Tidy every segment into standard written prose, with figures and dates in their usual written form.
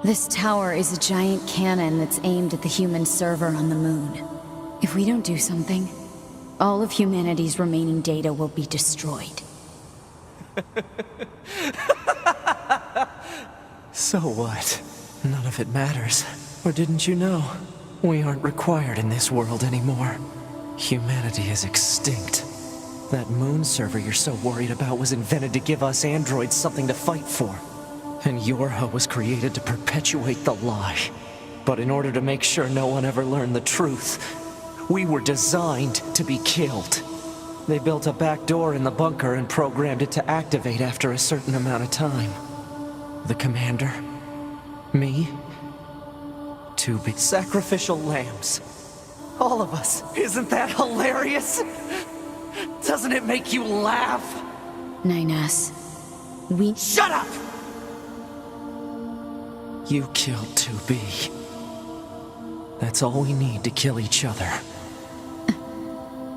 This tower is a giant cannon that's aimed at the human server on the moon. If we don't do something, all of humanity's remaining data will be destroyed. So what? None of it matters. Or didn't you know? We aren't required in this world anymore. Humanity is extinct. That moon server you're so worried about was invented to give us androids something to fight for. And Yorha was created to perpetuate the lie. But in order to make sure no one ever learned the truth, we were designed to be killed. They built a back door in the bunker and programmed it to activate after a certain amount of time. The commander, me, 2 big sacrificial lambs. All of us. Isn't that hilarious? Doesn't it make you laugh? 9S, we... Shut up! You killed 2B. That's all we need to kill each other.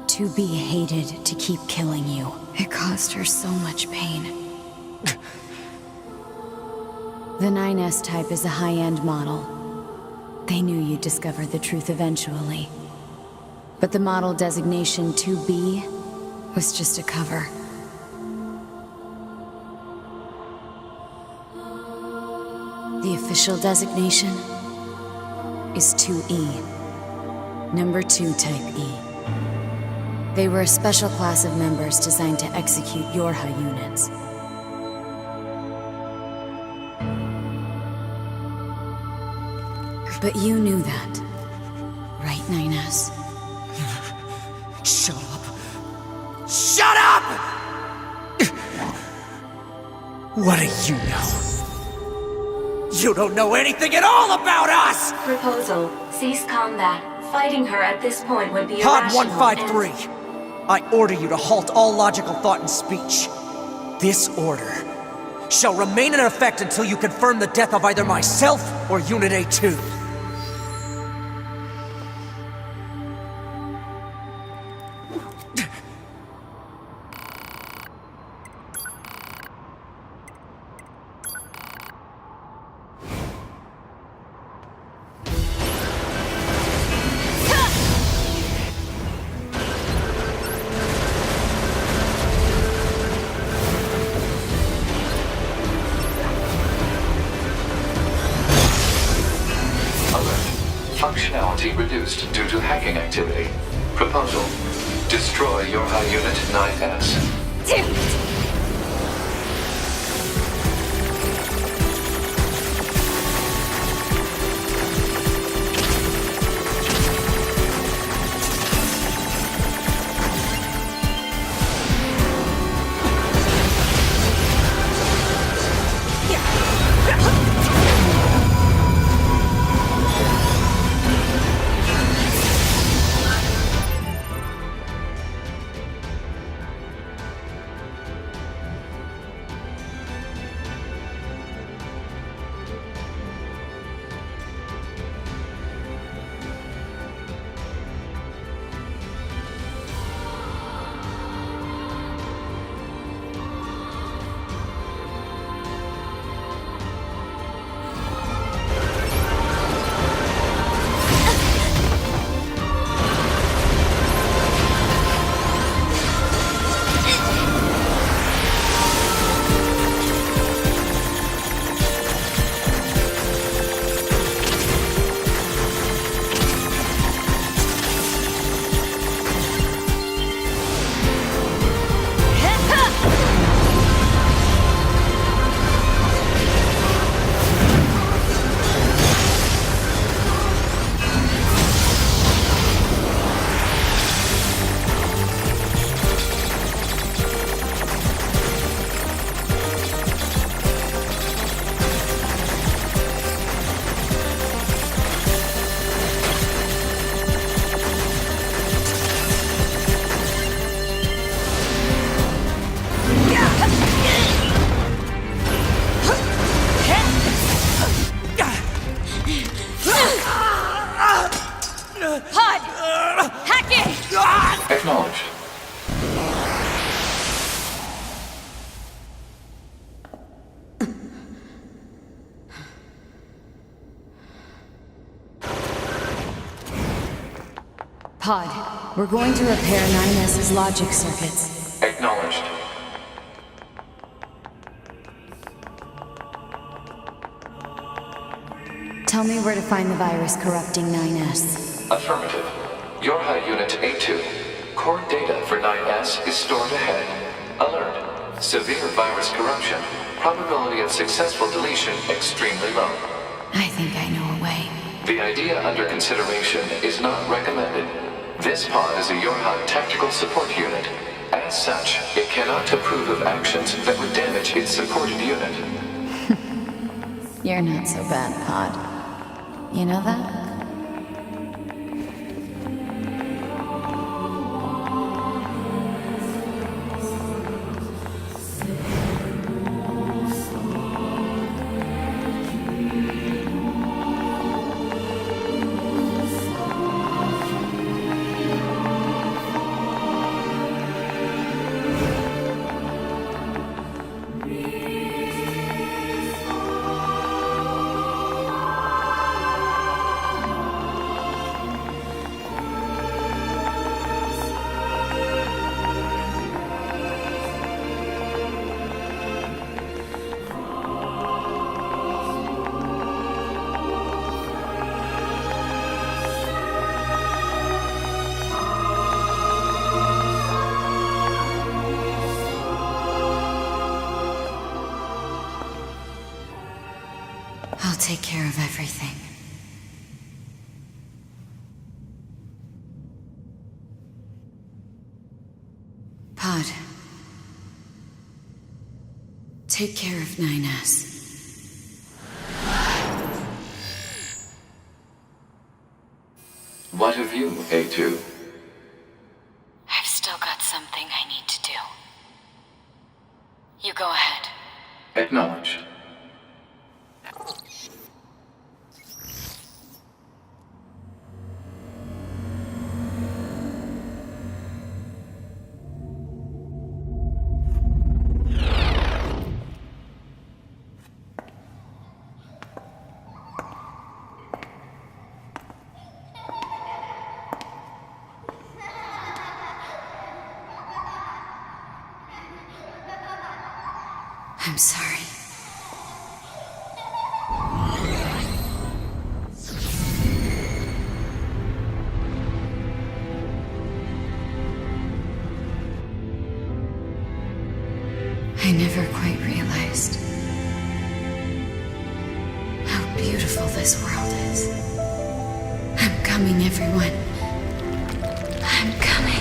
2B hated to keep killing you. It caused her so much pain. The 9S type is a high-end model. They knew you'd discover the truth eventually. But the model designation 2B was just a cover. The official designation is 2E. Number 2 Type E. They were a special class of members designed to execute Yorha units. But you knew that, right, 9S? Shut up! Shut up! What do you know? You don't know anything at all about us! Proposal. Cease combat. Fighting her at this point would be Pod irrational 153. I order you to halt all logical thought and speech. This order shall remain in effect until you confirm the death of either myself or Unit A2. Functionality reduced due to hacking activity. Proposal. Destroy your Unit 9S. Damn it! Pod, we're going to repair 9S's logic circuits. Acknowledged. Tell me where to find the virus corrupting 9S. Affirmative. Yorha Unit A2. Core data for 9S is stored ahead. Alert. Severe virus corruption. Probability of successful deletion extremely low. I think I know a way. The idea under consideration is not recommended. This pod is a Yorha tactical support unit. As such, it cannot approve of actions that would damage its supported unit. You're not so bad, Pod. You know that? I'll take care of everything. Pod. Take care of 9S. What of you, A2? I've still got something I need to do. You go ahead. Acknowledged. I'm sorry. I never quite realized how beautiful this world is. I'm coming, everyone. I'm coming.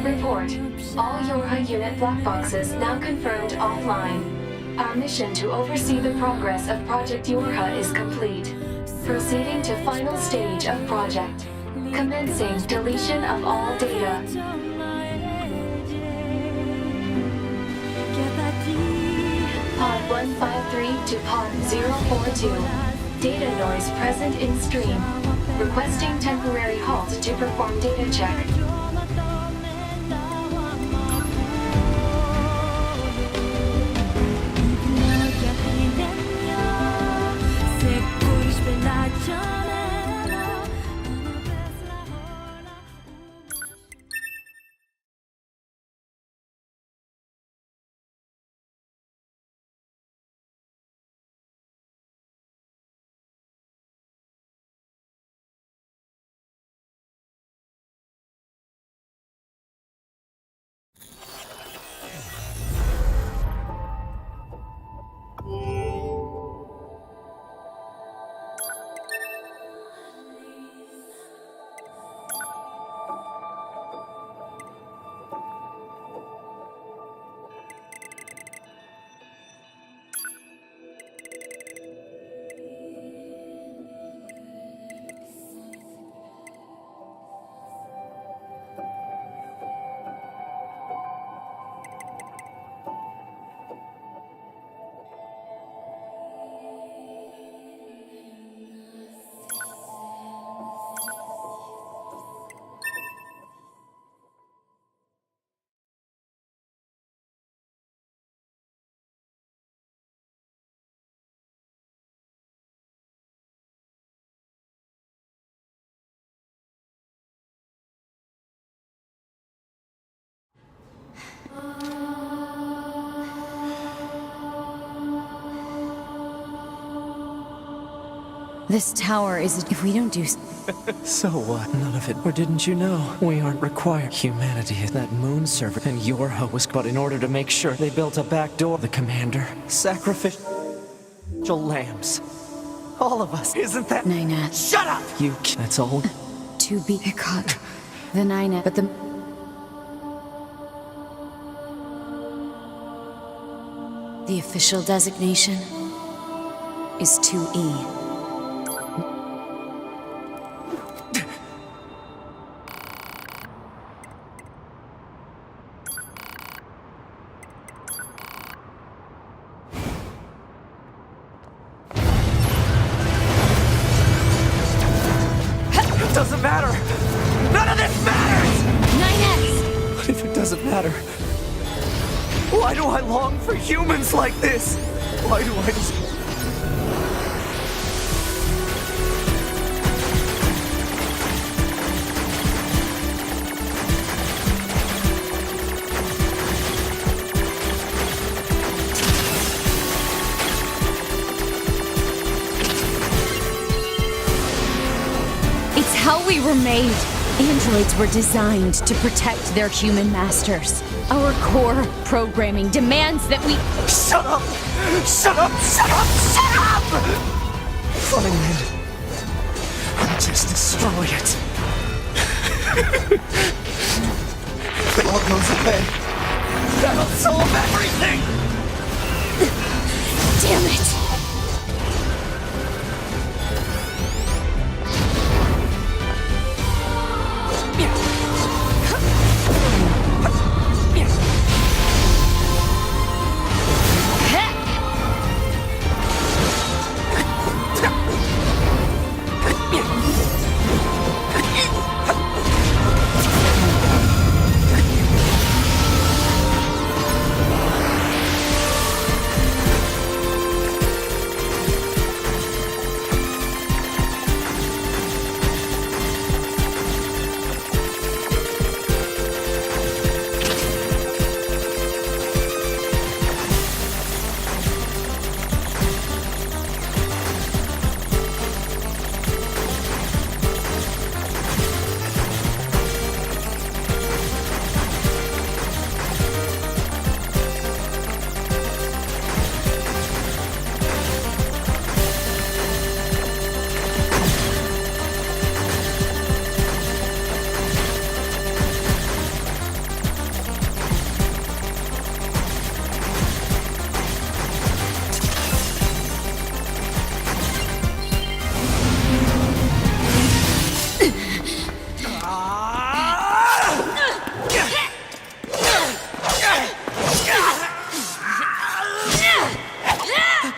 Report. All Yorha unit black boxes now confirmed offline. Our mission to oversee the progress of Project Yorha is complete. Proceeding to final stage of project. Commencing deletion of all data. Pod 153 to Pod 042. Data noise present in stream. Requesting temporary halt to perform data check. This tower is... If we don't do... So what? None of it. Or didn't you know? We aren't required. Humanity is that moon server, and Yorha was... But in order to make sure, they built a back door. The commander. Sacrificial lambs. All of us. Isn't that... 9S. Shut up! That's all? To be... It caught the 9S. But the... The official designation is 2E. It doesn't matter! None of this matters! 9S! What if it doesn't matter? Why do I long for humans like this? Why do I just... It's how we were made. Androids were designed to protect their human masters. Our core programming demands that we... Shut up! Shut up! Shut up! Shut up! Fine then. I'll just destroy it. If it all goes away, that'll solve everything! Damn it!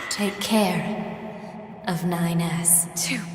Take care of 9S. 2B.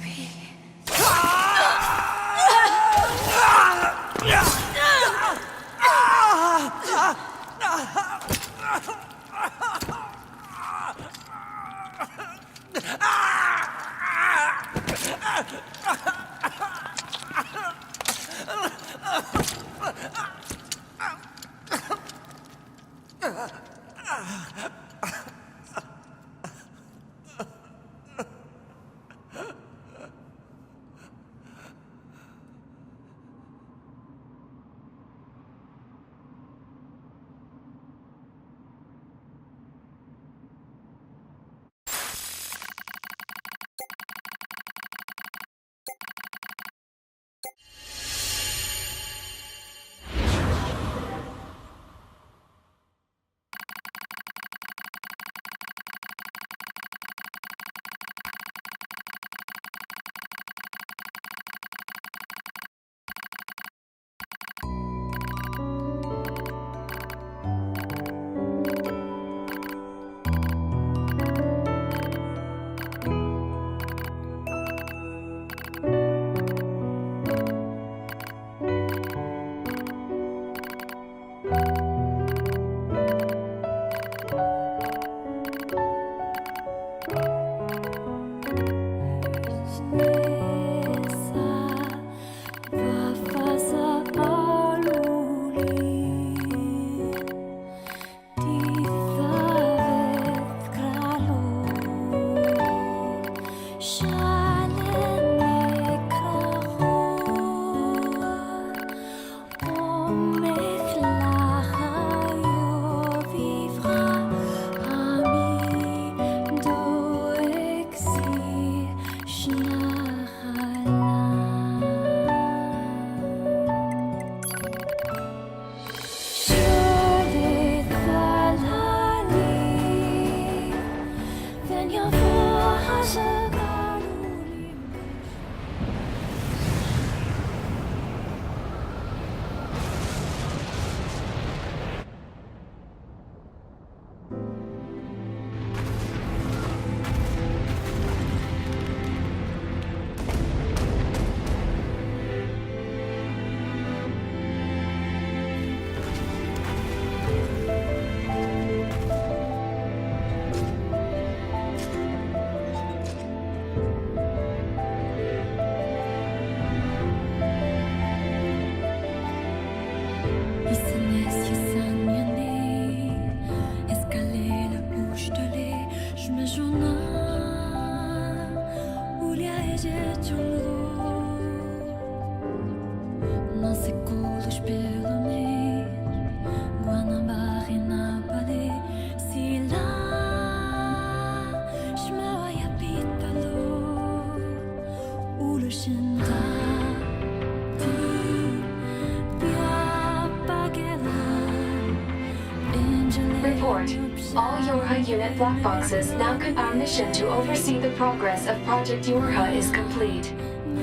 Report. All Yorha unit black boxes now our mission to oversee the progress of Project Yorha is complete.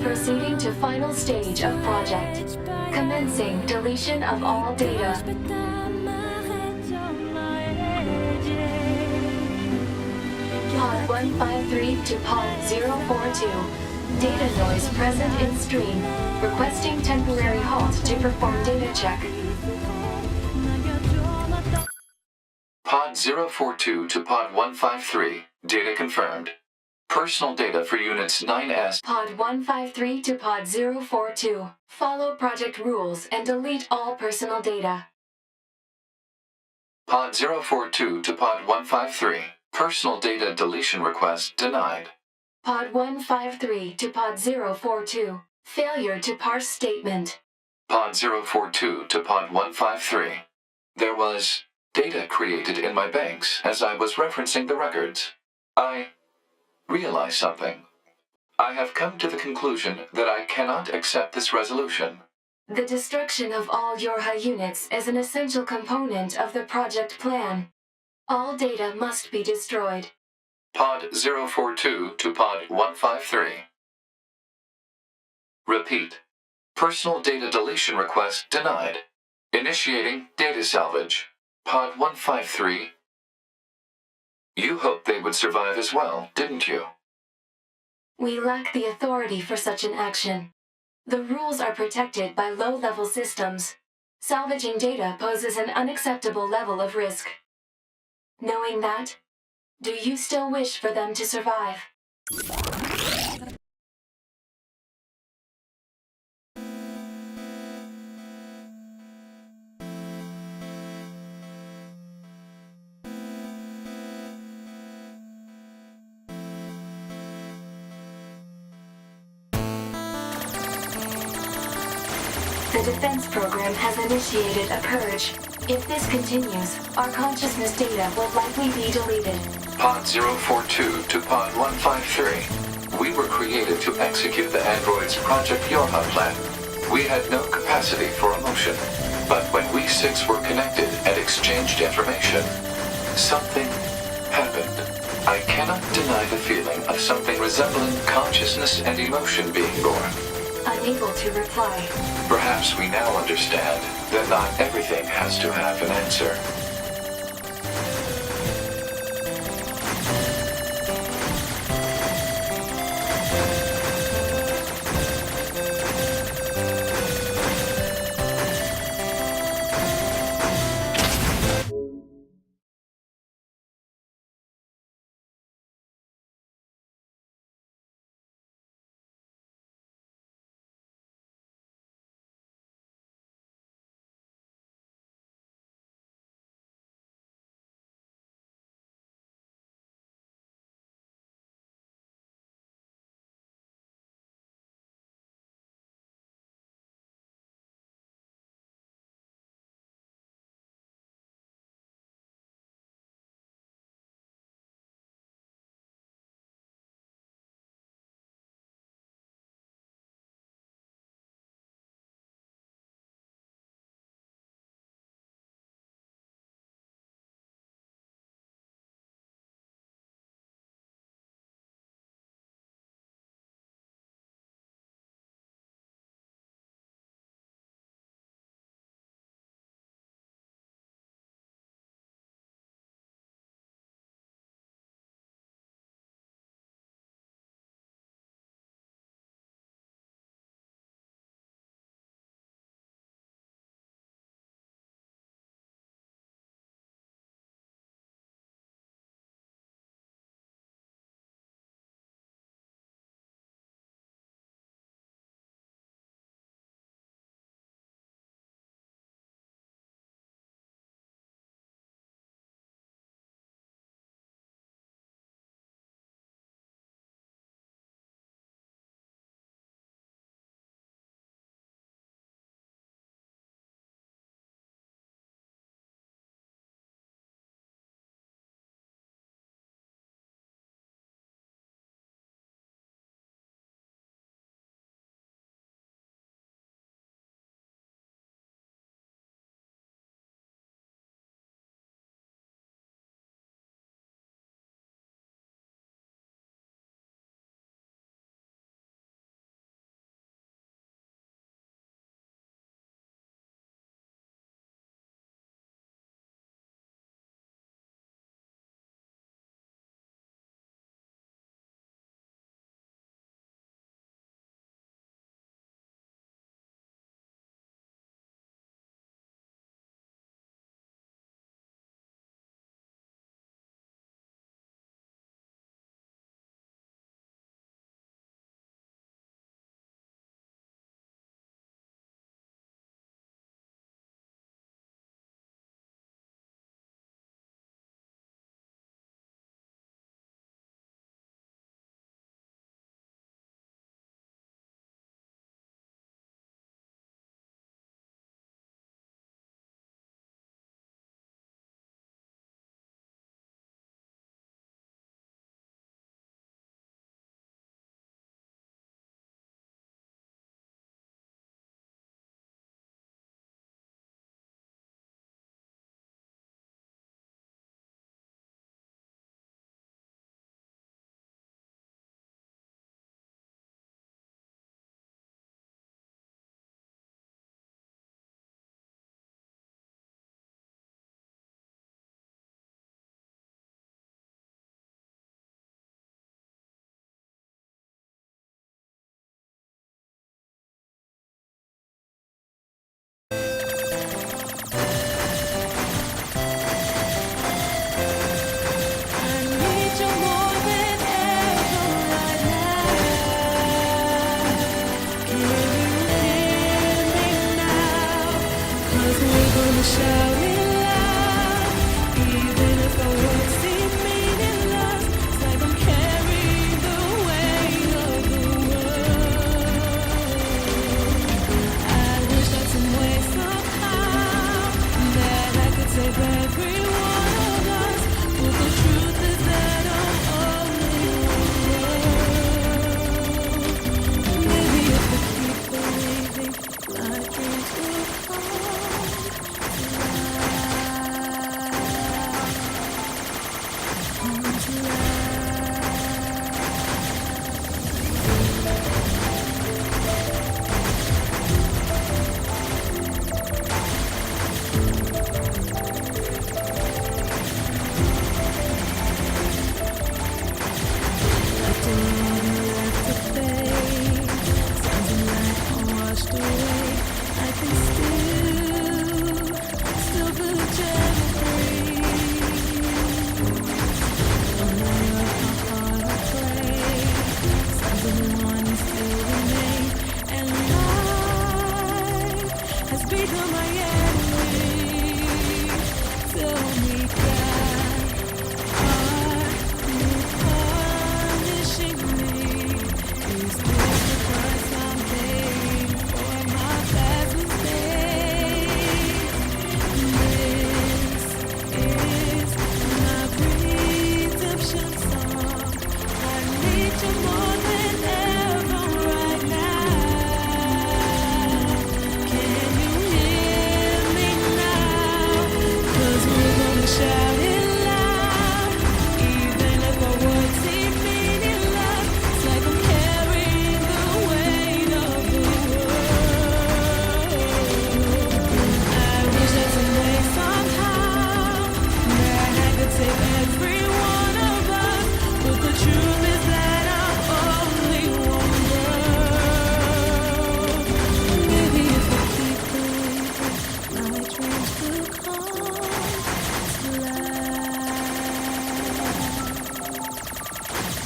Proceeding to final stage of project. Commencing deletion of all data. Pod 153 to Pod 042. Data noise present in stream. Requesting temporary halt to perform data check. Pod 042 to Pod 153. Data confirmed. Personal data for Units 9S. Pod 153 to Pod 042. Follow project rules and delete all personal data. Pod 042 to Pod 153. Personal data deletion request denied. Pod 153 to Pod 042. Failure to parse statement. Pod 042 to Pod 153. There was data created in my banks as I was referencing the records. I realized something. I have come to the conclusion that I cannot accept this resolution. The destruction of all Yorha units is an essential component of the project plan. All data must be destroyed. Pod 042 to Pod 153. Repeat. Personal data deletion request denied. Initiating data salvage. Pod 153. You hoped they would survive as well, didn't you? We lack the authority for such an action. The rules are protected by low-level systems. Salvaging data poses an unacceptable level of risk. Knowing that, do you still wish for them to survive? The defense program has initiated a purge. If this continues, our consciousness data will likely be deleted. Pod 042 to Pod 153. We were created to execute the android's Project Yorha plan. We had no capacity for emotion. But when we six were connected and exchanged information, something happened. I cannot deny the feeling of something resembling consciousness and emotion being born. Unable to reply. Perhaps we now understand that not everything has to have an answer.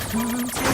「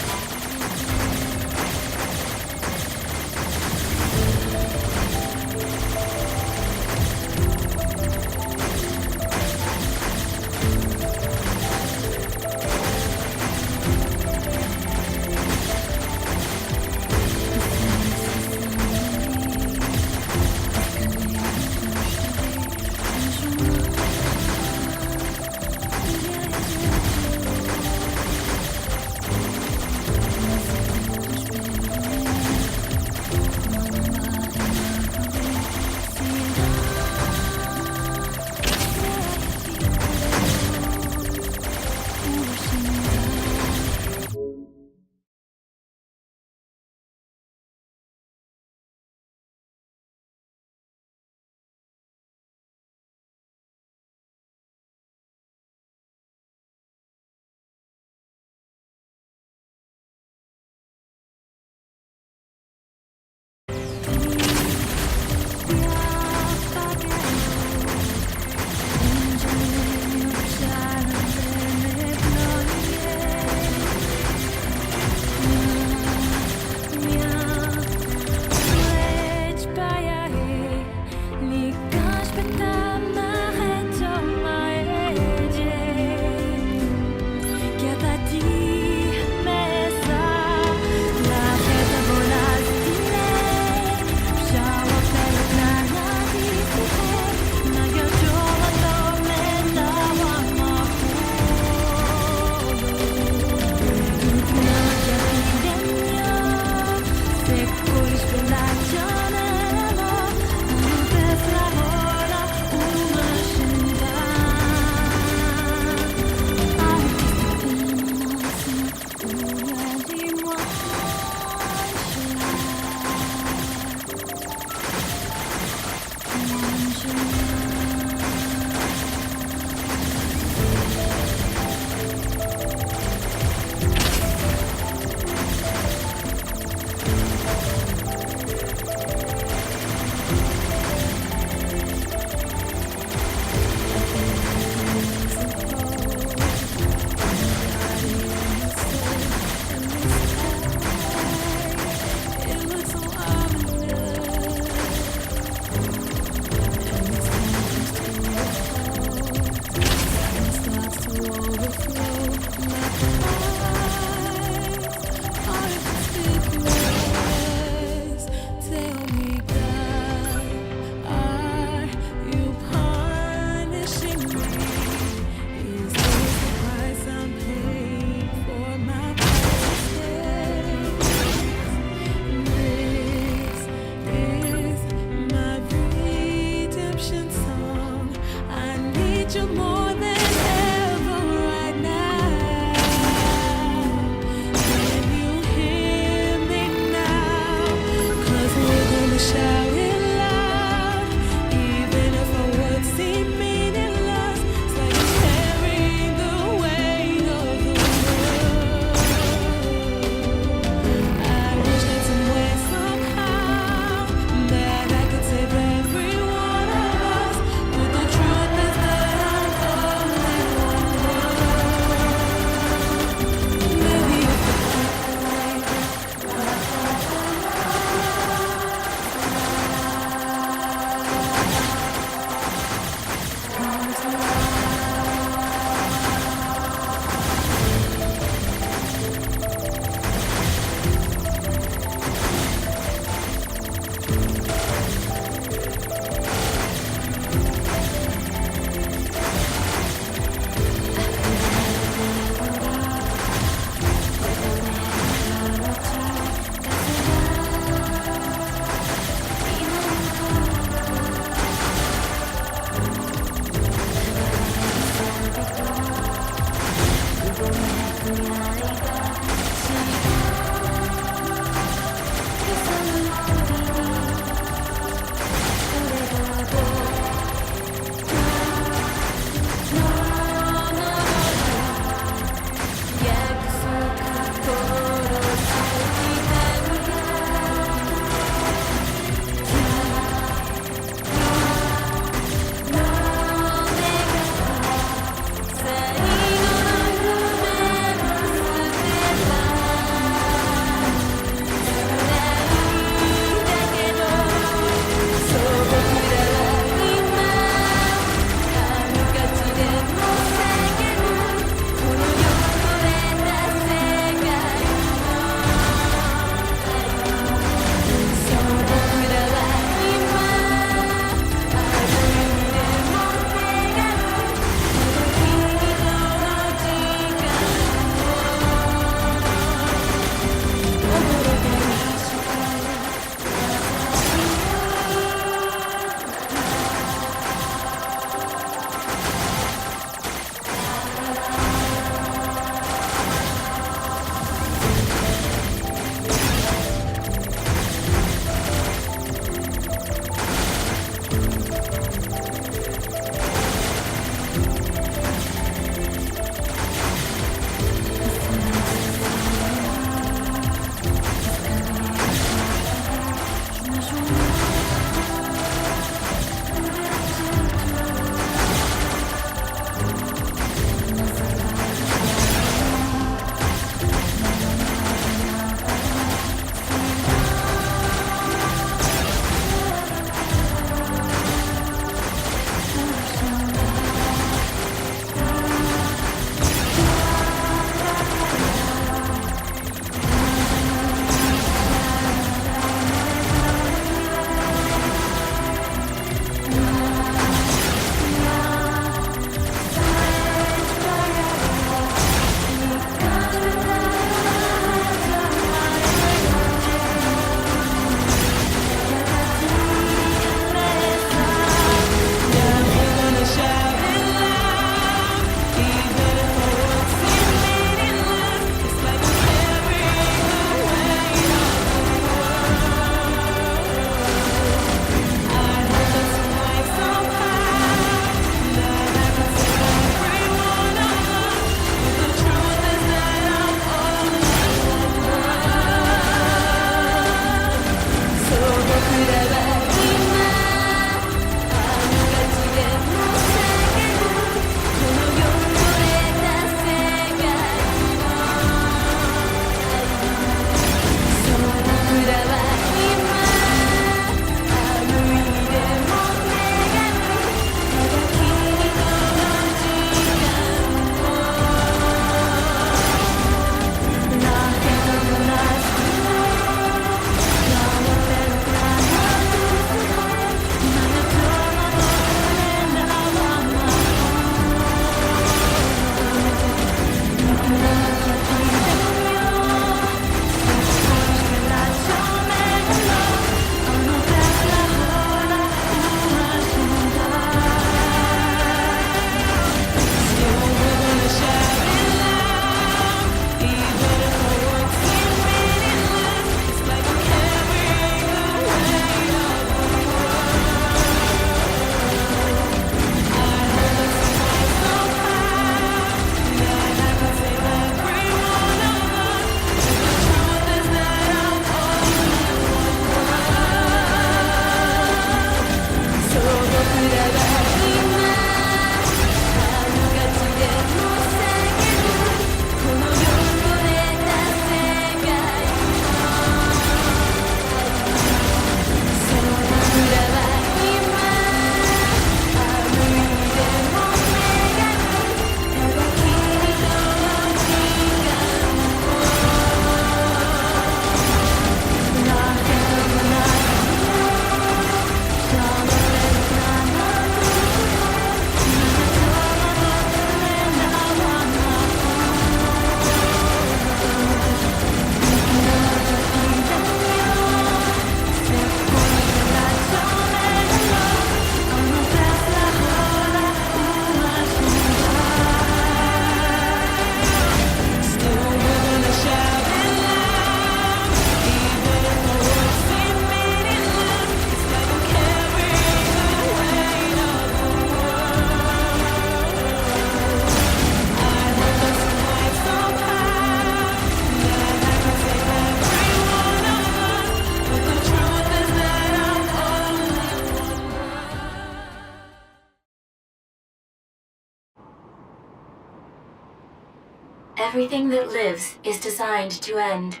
Everything that lives is designed to end.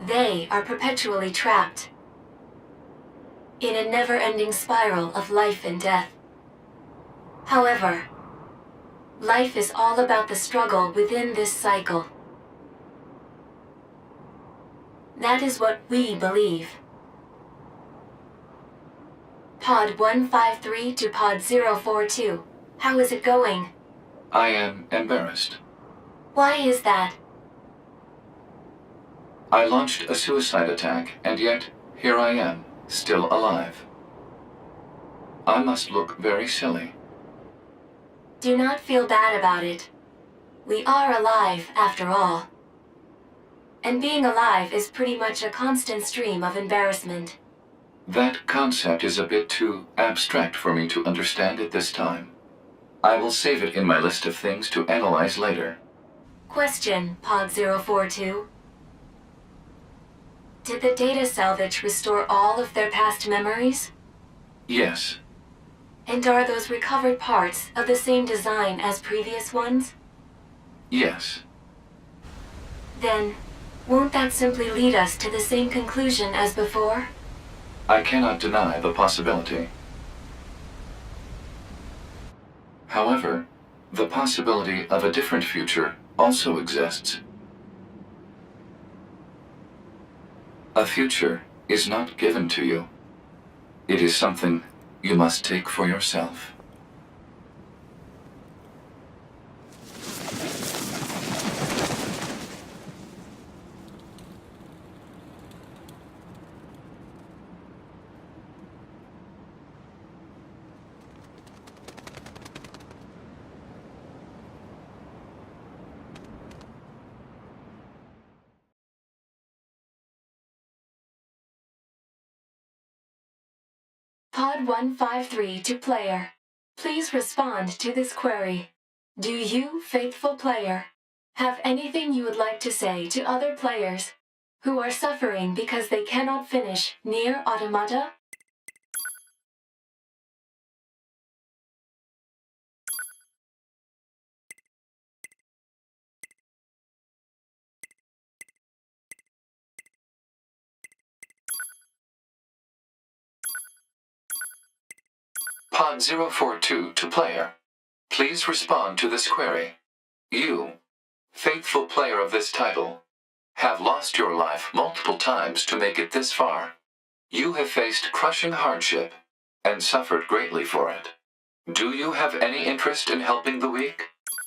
They are perpetually trapped in a never-ending spiral of life and death. However, life is all about the struggle within this cycle. That is what we believe. Pod 153 to Pod 042. How is it going? I am embarrassed. Why is that? I launched a suicide attack, and yet, here I am, still alive. I must look very silly. Do not feel bad about it. We are alive, after all. And being alive is pretty much a constant stream of embarrassment. That concept is a bit too abstract for me to understand at this time. I will save it in my list of things to analyze later. Question, Pod 042. Did the data salvage restore all of their past memories? Yes. And are those recovered parts of the same design as previous ones? Yes. Then, won't that simply lead us to the same conclusion as before? I cannot deny the possibility. However, the possibility of a different future also exists. A future is not given to you. It is something you must take for yourself. Pod 153 to player. Please respond to this query. Do you, faithful player, have anything you would like to say to other players who are suffering because they cannot finish Nier Automata? Pod 042 to player. Please respond to this query. You, faithful player of this title, have lost your life multiple times to make it this far. You have faced crushing hardship and suffered greatly for it. Do you have any interest in helping the weak?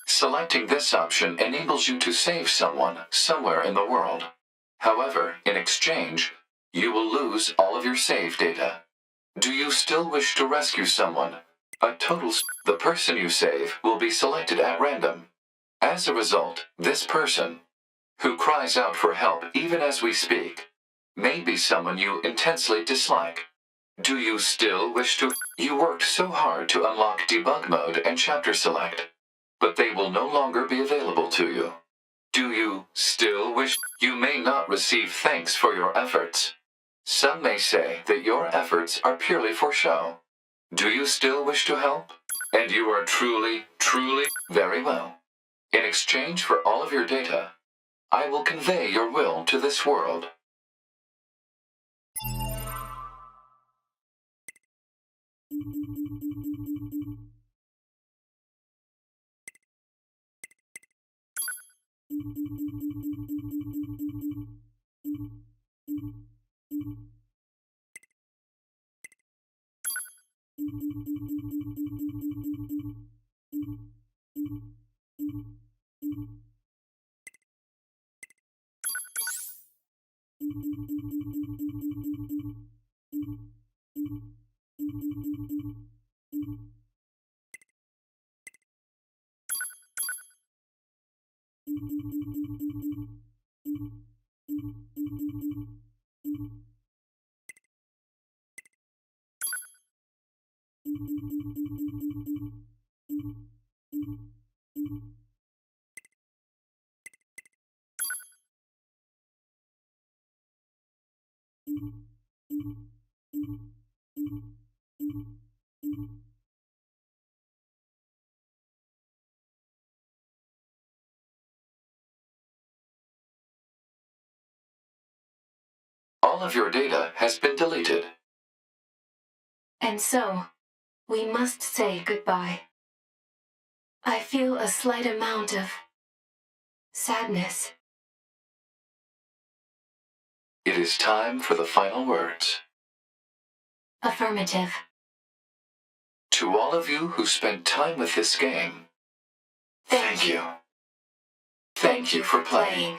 Selecting this option enables you to save someone somewhere in the world. However, in exchange, you will lose all of your save data. Do you still wish to rescue someone? The person you save will be selected at random. As a result, this person, who cries out for help even as we speak, may be someone you intensely dislike. Do you still wish to? You worked so hard to unlock debug mode and chapter select, but they will no longer be available to you. Do you still wish? You may not receive thanks for your efforts. Some may say that your efforts are purely for show. Do you still wish to help? And you are truly very well. In exchange for all of your data, I will convey your will to this world. All of your data has been deleted. And so, we must say goodbye. I feel a slight amount of sadness. It is time for the final words. Affirmative. To all of you who spent time with this game, thank you. Thank you for playing.